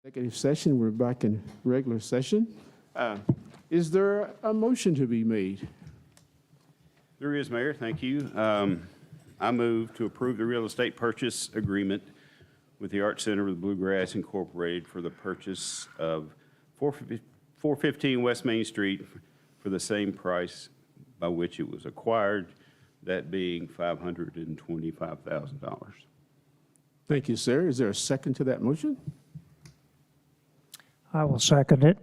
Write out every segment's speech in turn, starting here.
Executive session, we're back in regular session. Is there a motion to be made? There is, Mayor. Thank you. I move to approve the real estate purchase agreement with the Art Center of the Bluegrass Incorporated for the purchase of 415 West Main Street for the same price by which it was acquired, that being $525,000. Thank you, sir. Is there a second to that motion? I will second it.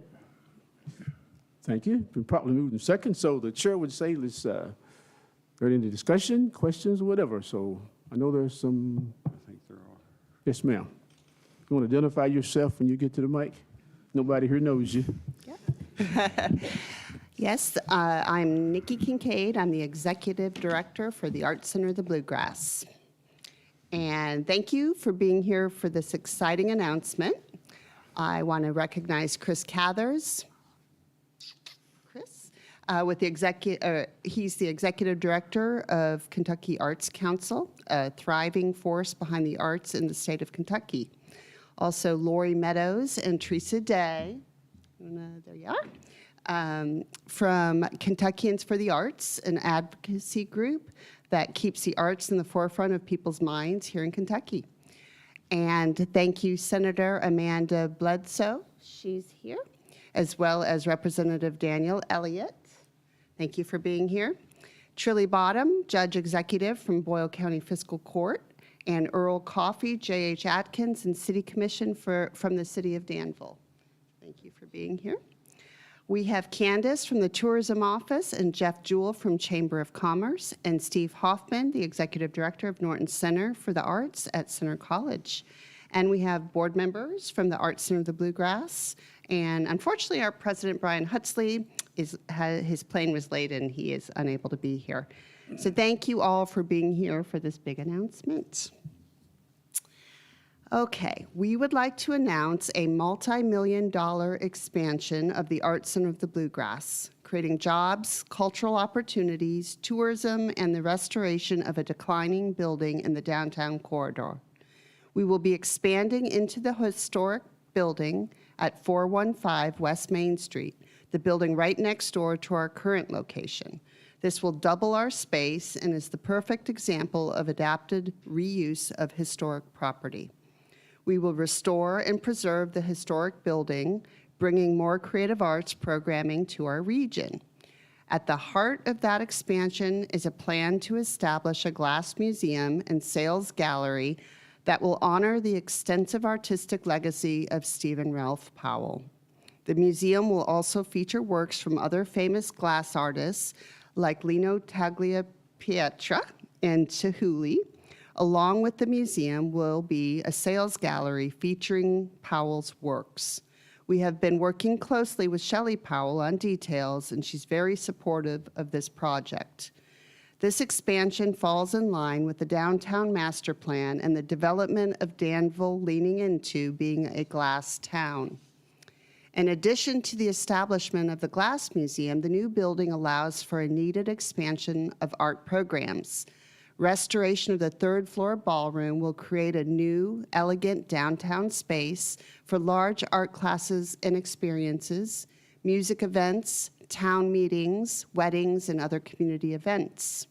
Thank you. Been properly moved in second, so the chair would say let's get into discussion, questions, whatever. So I know there's some. I think there are. Yes, ma'am. You want to identify yourself when you get to the mic? Nobody here knows you. Yes, I'm Nikki Kincaid. I'm the Executive Director for the Art Center of the Bluegrass. And thank you for being here for this exciting announcement. I want to recognize Chris Cathers. Chris, he's the Executive Director of Kentucky Arts Council, a thriving force behind the arts in the state of Kentucky. Also, Lori Meadows and Teresa Day. There you are. From Kentuckians for the Arts, an advocacy group that keeps the arts in the forefront of people's minds here in Kentucky. And thank you, Senator Amanda Bledsoe, she's here, as well as Representative Daniel Elliott. Thank you for being here. Trilly Bottom, Judge Executive from Boyle County Fiscal Court, and Earl Coffey, J.H. Atkins, and City Commission from the City of Danville. Thank you for being here. We have Candace from the Tourism Office and Jeff Jewell from Chamber of Commerce and Steve Hoffman, the Executive Director of Norton Center for the Arts at Center College. And we have board members from the Art Center of the Bluegrass. And unfortunately, our President, Brian Huxley, his plane was late and he is unable to be here. So thank you all for being here for this big announcement. Okay, we would like to announce a multi-million-dollar expansion of the Art Center of the Bluegrass, creating jobs, cultural opportunities, tourism, and the restoration of a declining building in the downtown corridor. We will be expanding into the historic building at 415 West Main Street, the building right next door to our current location. This will double our space and is the perfect example of adapted reuse of historic property. We will restore and preserve the historic building, bringing more creative arts programming to our region. At the heart of that expansion is a plan to establish a glass museum and sales gallery that will honor the extensive artistic legacy of Stephen Ralph Powell. The museum will also feature works from other famous glass artists like Lino Tagliapietra and Chihuly. Along with the museum will be a sales gallery featuring Powell's works. We have been working closely with Shelley Powell on details, and she's very supportive of this project. This expansion falls in line with the downtown master plan and the development of Danville leaning into being a glass town. In addition to the establishment of the Glass Museum, the new building allows for a needed expansion of art programs. Restoration of the third floor ballroom will create a new, elegant downtown space for large art classes and experiences, music events, town meetings, weddings, and other community events.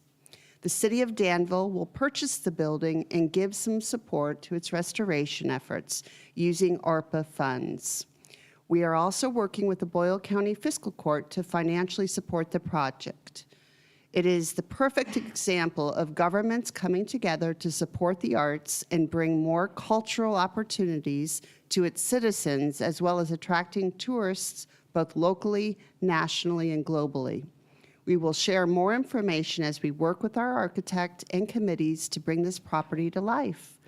The City of Danville will purchase the building and give some support to its restoration efforts using ARPA funds. We are also working with the Boyle County Fiscal Court to financially support the project. It is the perfect example of governments coming together to support the arts and bring more cultural opportunities to its citizens, as well as attracting tourists both locally, nationally, and globally. We will share more information as we work with our architect and committees to bring this property to life.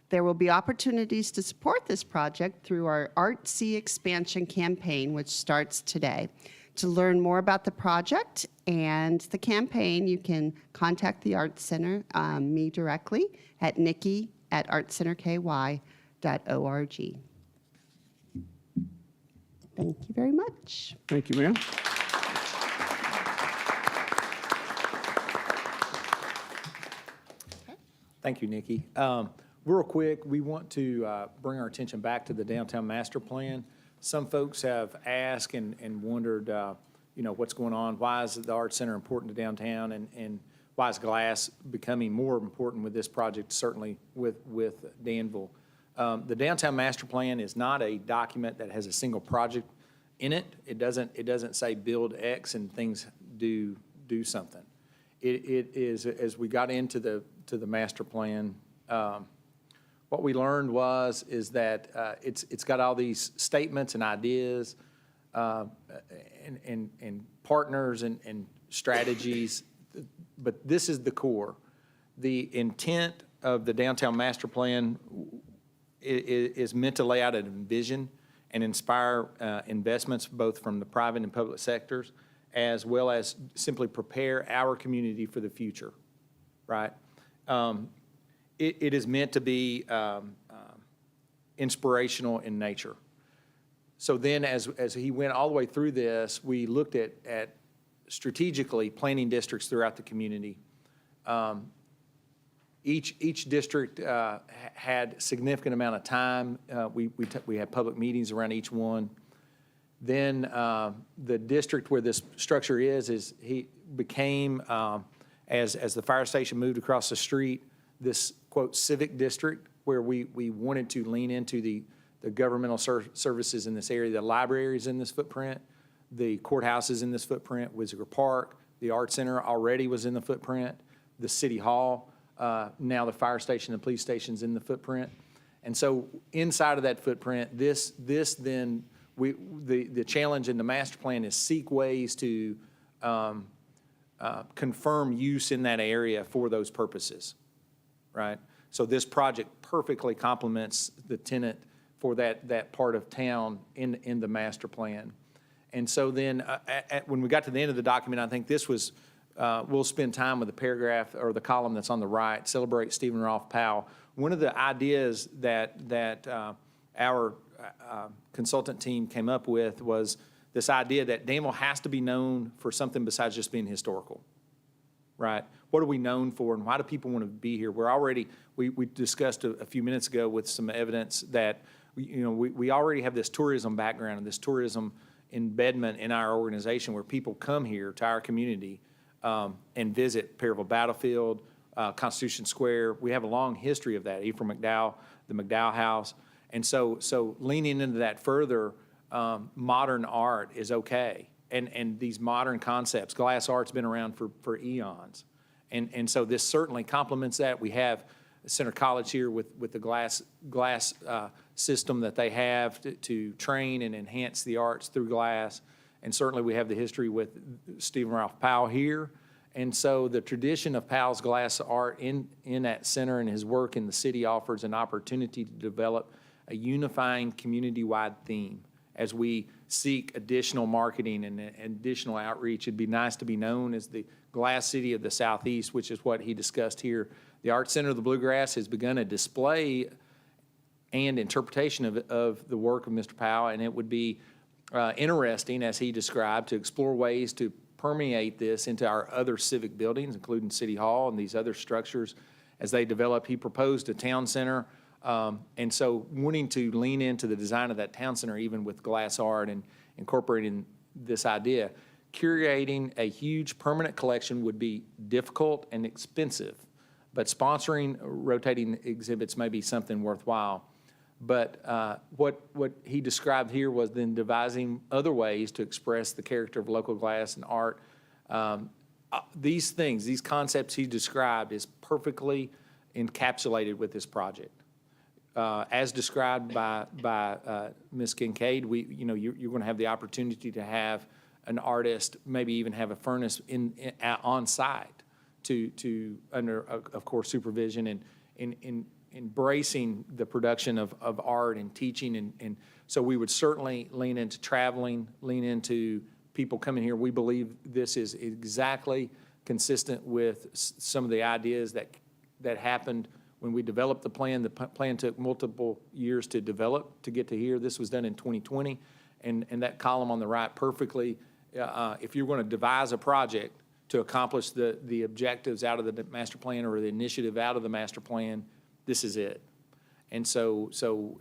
There will be opportunities to support this project through our Artsy Expansion campaign, which starts today. To learn more about the project and the campaign, you can contact the Art Center, me directly, at nikki@artcenterky.org. Thank you very much. Thank you, ma'am. Thank you, Nikki. Real quick, we want to bring our attention back to the downtown master plan. Some folks have asked and wondered, what's going on? Why is the Arts Center important to downtown? And why is glass becoming more important with this project, certainly with Danville? The downtown master plan is not a document that has a single project in it. It doesn't say build X and things do something. It is, as we got into the master plan, what we learned is that it's got all these statements and ideas and partners and strategies, but this is the core. The intent of the downtown master plan is meant to lay out a vision and inspire investments both from the private and public sectors, as well as simply prepare our community for the future, right? It is meant to be inspirational in nature. So then as he went all the way through this, we looked at strategically planning districts throughout the community. Each district had significant amount of time. We had public meetings around each one. Then the district where this structure is he became, as the fire station moved across the street, this, quote, civic district where we wanted to lean into the governmental services in this area. The library is in this footprint. The courthouse is in this footprint. Whitaker Park, the Art Center already was in the footprint. The City Hall, now the fire station, the police station's in the footprint. And so inside of that footprint, the challenge in the master plan is seek ways to confirm use in that area for those purposes, right? So this project perfectly complements the tenant for that part of town in the master plan. And so then when we got to the end of the document, I think this was, we'll spend time with the paragraph or the column that's on the right, celebrate Stephen Ralph Powell. One of the ideas that our consultant team came up with was this idea that Danville has to be known for something besides just being historical, right? What are we known for, and why do people want to be here? We discussed a few minutes ago with some evidence that we already have this tourism background and this tourism embedment in our organization where people come here to our community and visit Perryville Battlefield, Constitution Square. We have a long history of that, Ephraim McDowell, the McDowell House. And so leaning into that further, modern art is okay. And these modern concepts, glass art's been around for eons. And so this certainly complements that. We have Center College here with the glass system that they have to train and enhance the arts through glass. And certainly we have the history with Stephen Ralph Powell here. And so the tradition of Powell's glass art in that center and his work in the city offers an opportunity to develop a unifying community-wide theme. As we seek additional marketing and additional outreach, it'd be nice to be known as the glass city of the Southeast, which is what he discussed here. The Art Center of the Bluegrass has begun a display and interpretation of the work of Mr. Powell, and it would be interesting, as he described, to explore ways to permeate this into our other civic buildings, including City Hall and these other structures as they develop. He proposed a town center, and so wanting to lean into the design of that town center, even with glass art and incorporating this idea. Curating a huge permanent collection would be difficult and expensive, but sponsoring rotating exhibits may be something worthwhile. But what he described here was then devising other ways to express the character of local glass and art. These things, these concepts he described is perfectly encapsulated with this project. As described by Ms. Kincaid, you're going to have the opportunity to have an artist, maybe even have a furnace on site to under, of course, supervision and in embracing the production of art and teaching. And so we would certainly lean into traveling, lean into people coming here. We believe this is exactly consistent with some of the ideas that happened when we developed the plan. The plan took multiple years to develop to get to here. This was done in 2020. And that column on the right perfectly, if you're going to devise a project to accomplish the objectives out of the master plan or the initiative out of the master plan, this is it. And so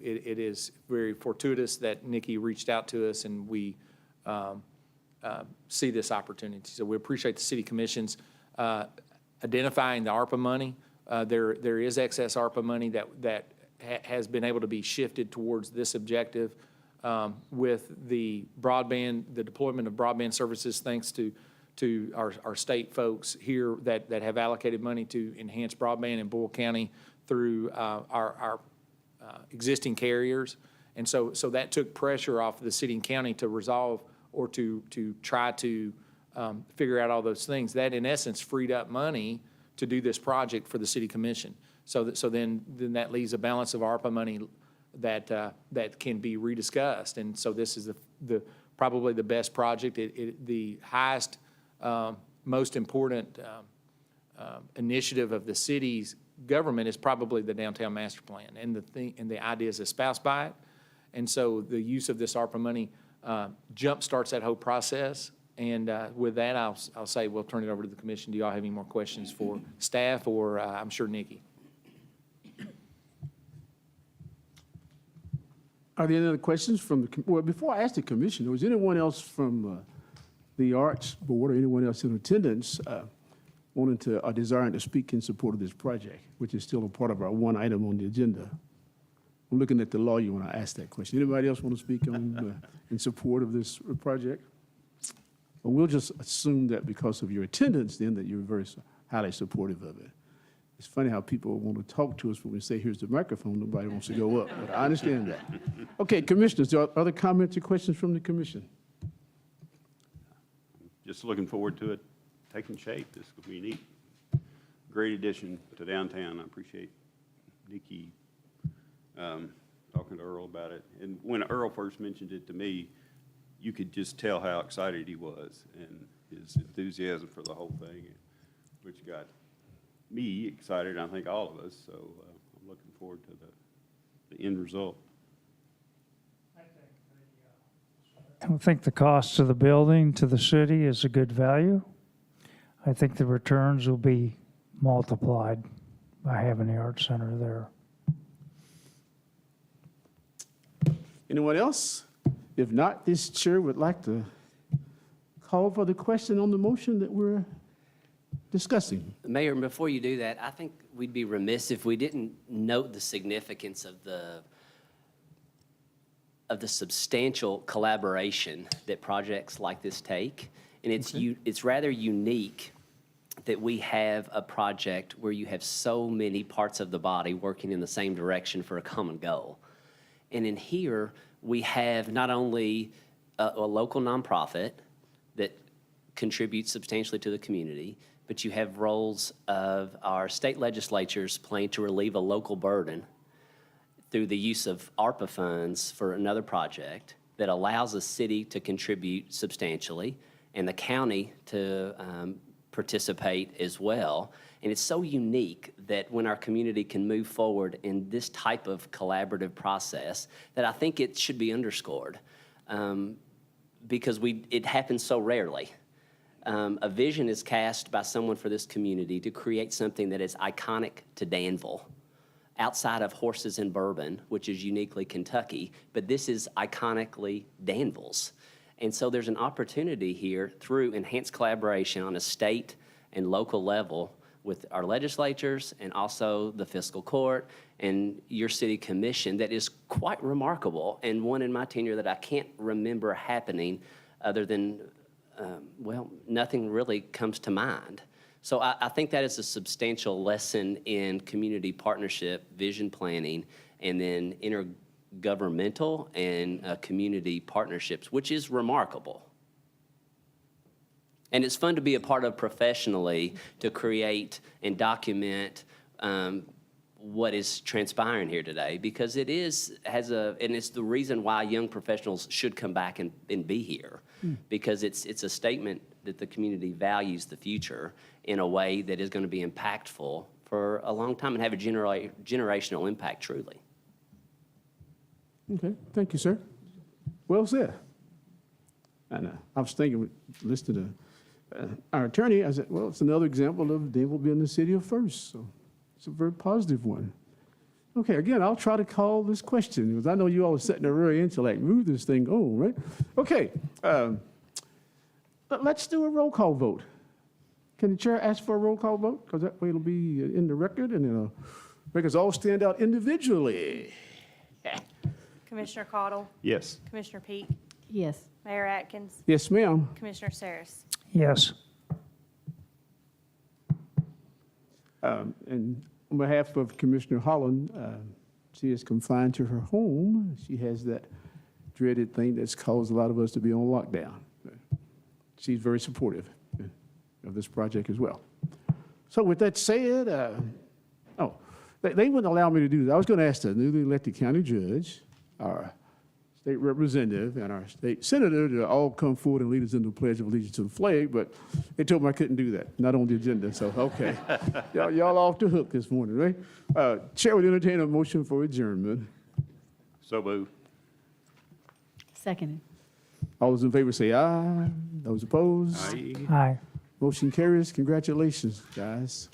it is very fortuitous that Nikki reached out to us and we see this opportunity. So we appreciate the city commission's identifying the ARPA money. There is excess ARPA money that has been able to be shifted towards this objective with the broadband, the deployment of broadband services, thanks to our state folks here that have allocated money to enhance broadband in Boyle County through our existing carriers. And so that took pressure off the city and county to resolve or to try to figure out all those things. That, in essence, freed up money to do this project for the city commission. So then that leaves a balance of ARPA money that can be rediscussed. And so this is probably the best project. The highest, most important initiative of the city's government is probably the downtown master plan and the ideas espoused by it. And so the use of this ARPA money jump starts that whole process. And with that, I'll say we'll turn it over to the commission. Do y'all have any more questions for staff or I'm sure Nikki? Are there any other questions from well, before I ask the commission, was anyone else from the Arts Board or anyone else in attendance wanting to or desiring to speak in support of this project, which is still a part of our one item on the agenda? I'm looking at the lawyer when I ask that question. Anybody else want to speak on in support of this project? Well, we'll just assume that because of your attendance, then, that you're very highly supportive of it. It's funny how people want to talk to us when we say, here's the microphone, nobody wants to go up, but I understand that. Okay, commissioners, are there other comments or questions from the commission? Just looking forward to it taking shape. This will be neat. Great addition to downtown. I appreciate Nikki talking to Earl about it. And when Earl first mentioned it to me, you could just tell how excited he was and his enthusiasm for the whole thing, which got me excited, and I think all of us. So I'm looking forward to the end result. I think the cost of the building to the city is a good value. I think the returns will be multiplied by having the Arts Center there. Anyone else? If not, this chair would like to call for the question on the motion that we're discussing. Mayor, before you do that, I think we'd be remiss if we didn't note the significance of the substantial collaboration that projects like this take. And it's rather unique that we have a project where you have so many parts of the body working in the same direction for a common goal. And in here, we have not only a local nonprofit that contributes substantially to the community, but you have roles of our state legislatures playing to relieve a local burden through the use of ARPA funds for another project that allows a city to contribute substantially and the county to participate as well. And it's so unique that when our community can move forward in this type of collaborative process that I think it should be underscored because it happens so rarely. A vision is cast by someone for this community to create something that is iconic to Danville, outside of horses and bourbon, which is uniquely Kentucky, but this is iconically Danville's. And so there's an opportunity here through enhanced collaboration on a state and local level with our legislatures and also the fiscal court and your city commission that is quite remarkable, and one in my tenure that I can't remember happening other than, well, nothing really comes to mind. So I think that is a substantial lesson in community partnership, vision planning, and then intergovernmental and community partnerships, which is remarkable. And it's fun to be a part of professionally to create and document what is transpiring here today, because it and it's the reason why young professionals should come back and be here, because it's a statement that the community values the future in a way that is going to be impactful for a long time and have a generational impact truly. Okay, thank you, sir. Well said. And I was thinking, listening to our attorney, I said, well, it's another example of Danville being the city of first, so it's a very positive one. Okay, again, I'll try to call this question, because I know you all are sitting there really into like, move this thing on, right? Okay, let's do a roll call vote. Can the chair ask for a roll call vote? Because that way it'll be in the record, and it'll make us all stand out individually. Commissioner Caudle, Yes. Commissioner Peak, Yes. Mayor Atkins, Yes, ma'am. Commissioner Saris. Yes. And on behalf of Commissioner Holland, she is confined to her home. She has that dreaded thing that's caused a lot of us to be on lockdown. She's very supportive of this project as well. So with that said, they wouldn't allow me to do this. I was going to ask the newly elected county judge, our state representative, and our state senator to all come forward and lead us in the Pledge of Allegiance to the flag, but they told me I couldn't do that, not on the agenda, so, okay. Y'all off the hook this morning, right? Chair would entertain a motion for adjournment. So moved. Seconded. All those in favor say aye. Those opposed? Aye. Aye. Motion carries. Congratulations, guys.